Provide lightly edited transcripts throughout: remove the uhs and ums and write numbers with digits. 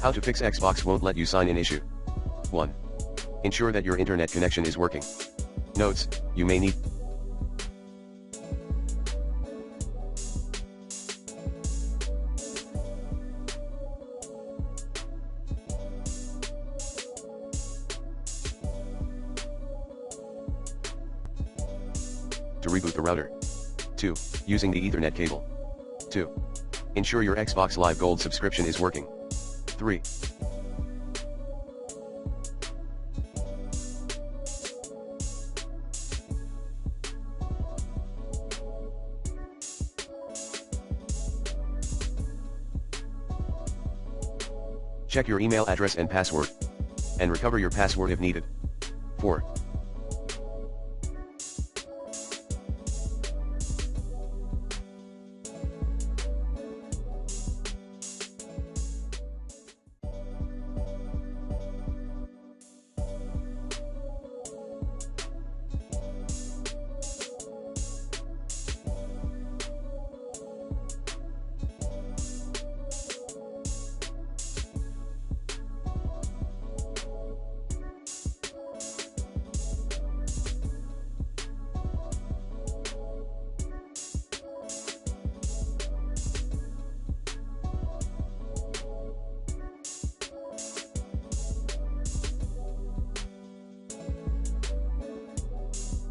How to fix Xbox won't let you sign in issue. 1. Ensure that your internet connection is working. Notes, you may need to reboot the router. 2. Using the Ethernet cable. 2. Ensure your Xbox Live Gold subscription is working. 3. Check your email address and password, and recover your password if needed. 4.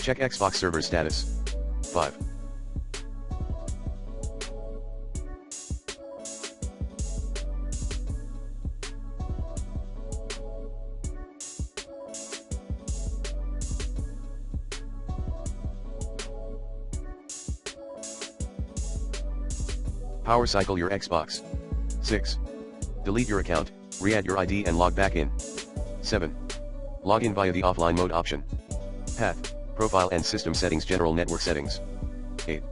Check Xbox server status. 5. Power cycle your Xbox. 6. Delete your account, re-add your ID and log back in. 7. Log in via the offline mode option. Path, profile and system settings, general network settings. 8.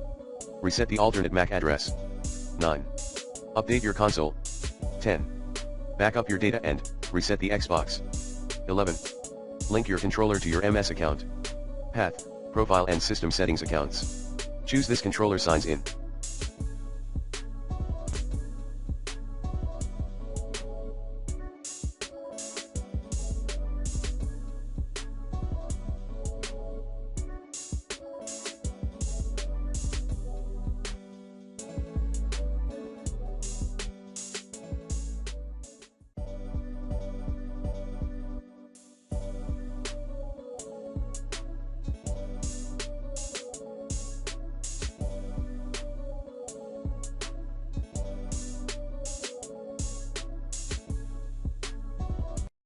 Reset the alternate MAC address. 9. Update your console. 10. Back up your data and reset the Xbox. 11. Link your controller to your MS account. Path, profile and system settings accounts. Choose this controller signs in.